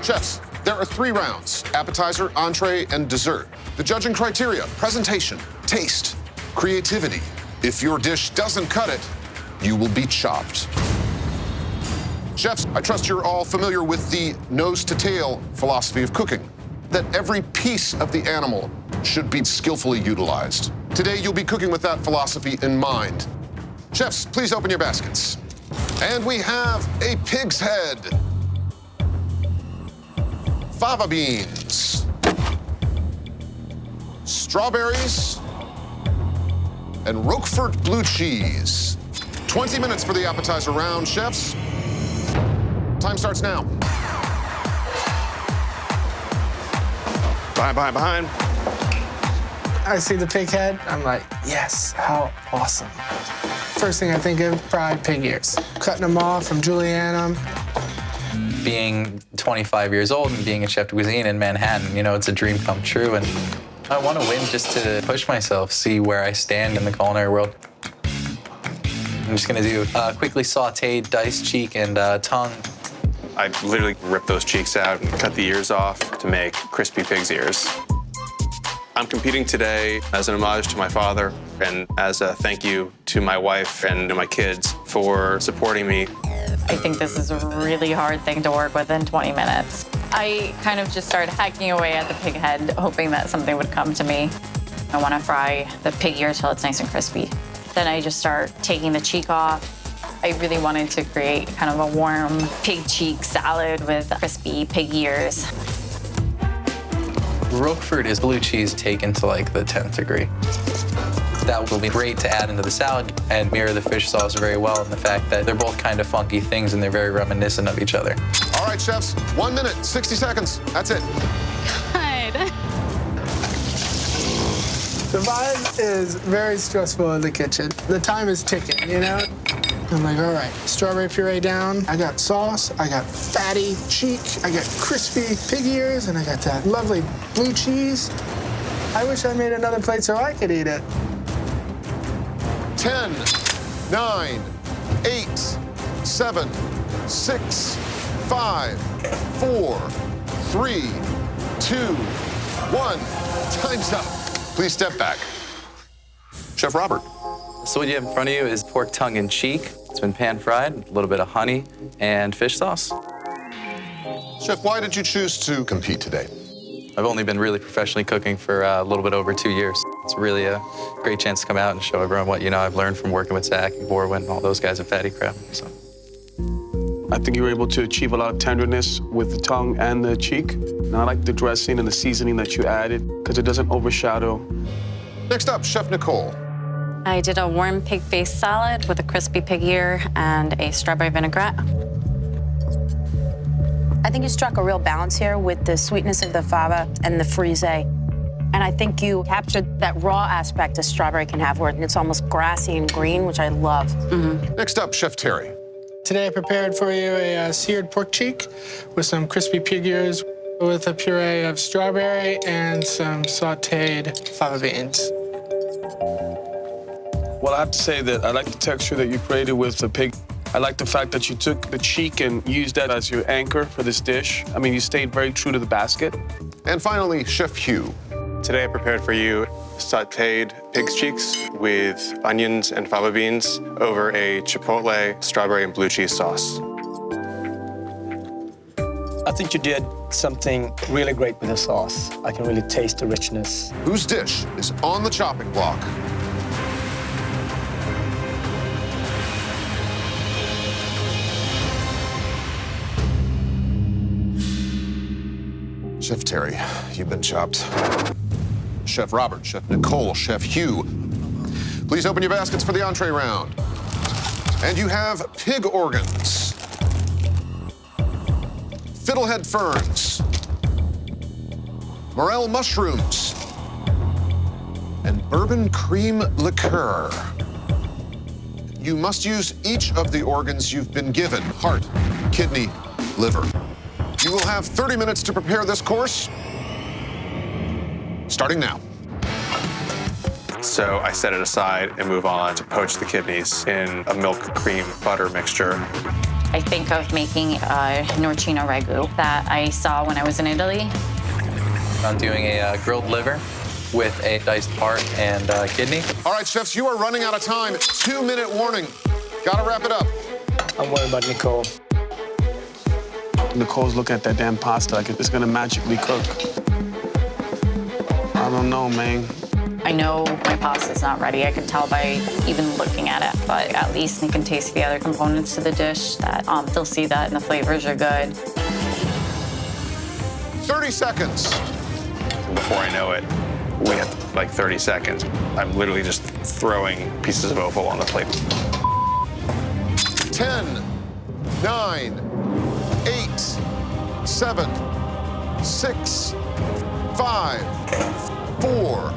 Chefs, there are 3 rounds: appetizer, entree, and dessert. The judging criteria: presentation, taste, creativity. If your dish doesn't cut it, you will be chopped. Chefs, I trust you're all familiar with the nose-to-tail philosophy of cooking, that every piece of the animal should be skillfully utilized. Today, you'll be cooking with that philosophy in mind. Chefs, please open your baskets. And we have a pig's head, fava beans, strawberries, and roquefort blue cheese. 20 minutes for the appetizer round, chefs. Time starts now. Behind. I see the pig head, I'm like, yes, how awesome. First thing I think of, fried pig ears. Cutting them off, I'm julienne them. Being 25 years old and being a chef de cuisine in Manhattan, you know, it's a dream come true. And I want to win just to push myself, see where I stand in the culinary world. I'm just going to do quickly sauteed diced cheek and tongue. I literally rip those cheeks out and cut the ears off to make crispy pig's ears. I'm competing today as an homage to my father and as a thank you to my wife and to my kids for supporting me. I think this is a really hard thing to work with in 20 minutes. I kind of just started hacking away at the pig head, hoping that something would come to me. I want to fry the pig ear till it's nice and crispy. Then I just start taking the cheek off. I really wanted to create kind of a warm pig cheek salad with crispy pig ears. Roquefort is blue cheese taken to like the 10th degree. That will be great to add into the salad and mirror the fish sauce very well in the fact that they're both kind of funky things and they're very reminiscent of each other. All right, chefs, 1 minute, 60 seconds. That's it. Good. The vibe is very stressful in the kitchen. The time is ticking, you know? I'm like, all right, strawberry puree down. I got sauce, I got fatty cheek, I got crispy pig ears, and I got that lovely blue cheese. I wish I made another plate so I could eat it. 10, 9, 8, 7, 6, 5, 4, 3, 2, 1. Time's up. Please step back. Chef Robert. So what you have in front of you is pork tongue and cheek. It's been pan-fried, a little bit of honey, and fish sauce. Chef, why did you choose to compete today? I've only been really professionally cooking for a little bit over 2 years. It's really a great chance to come out and show everyone what, you know, I've learned from working with Zach and Borwin and all those guys at Fatty Crab. So. I think you were able to achieve a lot of tenderness with the tongue and the cheek. And I like the dressing and the seasoning that you added because it doesn't overshadow. Next up, Chef Nicole. I did a warm pig-based salad with a crispy pig ear and a strawberry vinaigrette. I think you struck a real balance here with the sweetness of the fava and the frise. And I think you captured that raw aspect a strawberry can have, where it's almost grassy and green, which I love. Mm-hmm. Next up, Chef Terry. Today I prepared for you a seared pork cheek with some crispy pig ears with a puree of strawberry and some sauteed fava beans. Well, I have to say that I like the texture that you created with the pig. I like the fact that you took the cheek and used that as your anchor for this dish. I mean, you stayed very true to the basket. And finally, Chef Hugh. Today I prepared for you sauteed pig's cheeks with onions and fava beans over a chipotle, strawberry, and blue cheese sauce. I think you did something really great with the sauce. I can really taste the richness. Whose dish is on the chopping block? Chef Terry, you've been chopped. Chef Robert, Chef Nicole, Chef Hugh. Please open your baskets for the entree round. And you have pig organs, fiddlehead ferns, morel mushrooms, and bourbon cream liqueur. You must use each of the organs you've been given: heart, kidney, liver. You will have 30 minutes to prepare this course, starting now. So I set it aside and move on to poach the kidneys in a milk cream butter mixture. I think of making a norcino ragu that I saw when I was in Italy. I'm doing a grilled liver with a diced heart and kidney. All right, chefs, you are running out of time. 2-minute warning. Gotta wrap it up. I'm worried about Nicole. Nicole's looking at that damn pasta like it's gonna magically cook. I don't know, man. I know my pasta's not ready. I can tell by even looking at it, but at least you can taste the other components to the dish that they'll see that and the flavors are good. 30 seconds. Before I know it, we have like 30 seconds. I'm literally just throwing pieces of offal on the plate. 10, 9, 8, 7, 6, 5, 4,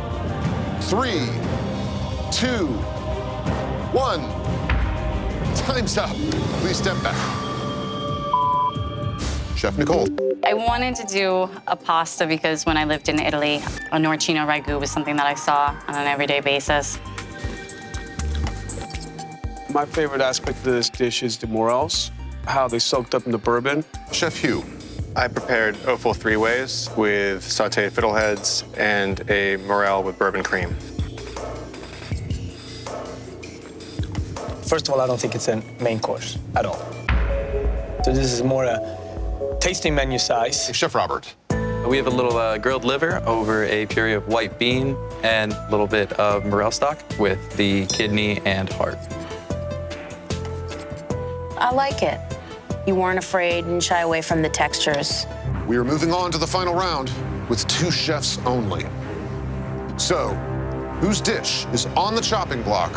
3, 2, 1. Time's up. Please step back. Chef Nicole. I wanted to do a pasta because when I lived in Italy, a norcino ragu was something that I saw on an everyday basis. My favorite aspect of this dish is the morels, how they soaked up in the bourbon. Chef Hugh. I prepared offal 3 ways with sauteed fiddleheads and a morel with bourbon cream. First of all, I don't think it's a main course at all. So this is more a tasting menu size. Chef Robert. We have a little grilled liver over a puree of white bean and a little bit of morel stock with the kidney and heart. I like it. You weren't afraid and shy away from the textures. We are moving on to the final round with 2 chefs only. So, whose dish is on the chopping block?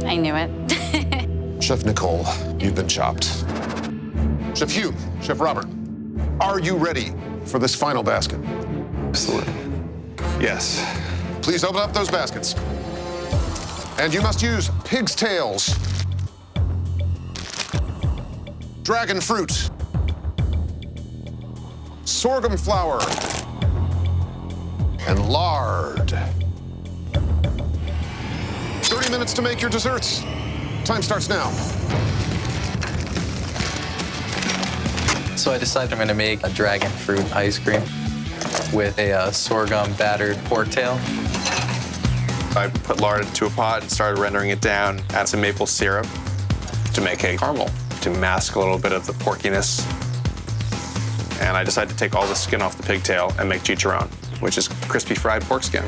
I knew it. Chef Nicole, you've been chopped. Chef Hugh, Chef Robert, are you ready for this final basket? Absolutely. Yes. Please open up those baskets. And you must use pig's tails, dragon fruit, sorghum flour, and lard. 30 minutes to make your desserts. Time starts now. So I decided I'm gonna make a dragon fruit ice cream with a sorghum battered pork tail. I put lard into a pot and started rendering it down, add some maple syrup to make a caramel, to mask a little bit of the porkiness. And I decided to take all the skin off the pigtail and make chicharron, which is crispy fried pork skin.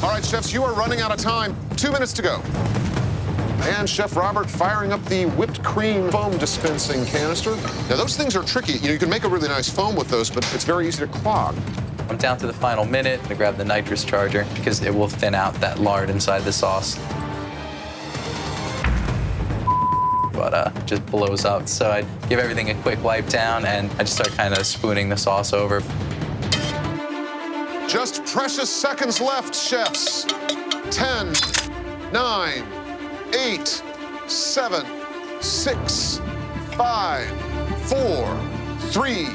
All right, chefs, you are running out of time. 2 minutes to go. And Chef Robert firing up the whipped cream foam dispensing canister. Now, those things are tricky. You can make a really nice foam with those, but it's very easy to clog. I'm down to the final minute to grab the nitrous charger because it will thin out that lard inside the sauce. But just blows up. So I give everything a quick wipe down and I just start kind of spooning the sauce over. Just precious seconds left, chefs. 10, 9, 8, 7, 6, 5, 4, 3,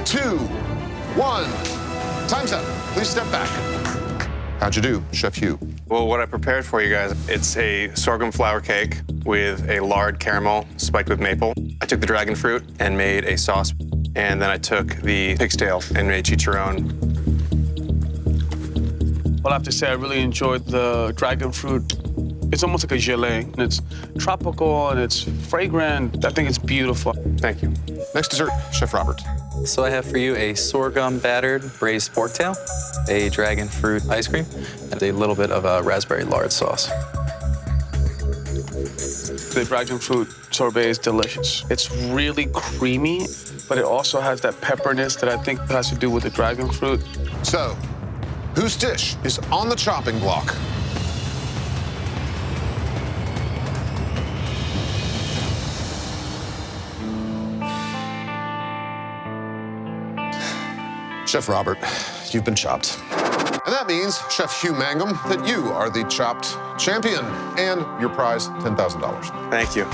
2, 1. Time's up. Please step back. How'd you do, Chef Hugh? Well, what I prepared for you guys, it's a sorghum flour cake with a lard caramel spiked with maple. I took the dragon fruit and made a sauce, and then I took the pig's tail and made chicharron. Well, I have to say, I really enjoyed the dragon fruit. It's almost like a gelée, and it's tropical, and it's fragrant. I think it's beautiful. Thank you. Next dessert, Chef Robert. So I have for you a sorghum battered braised pork tail, a dragon fruit ice cream, and a little bit of a raspberry lard sauce. The dragon fruit sorbet is delicious. It's really creamy, but it also has that pepperness that I think has to do with the dragon fruit. So, whose dish is on the chopping block? Chef Robert, you've been chopped. And that means, Chef Hugh Mangum, that you are the chopped champion and your prize, $10,000. Thank you.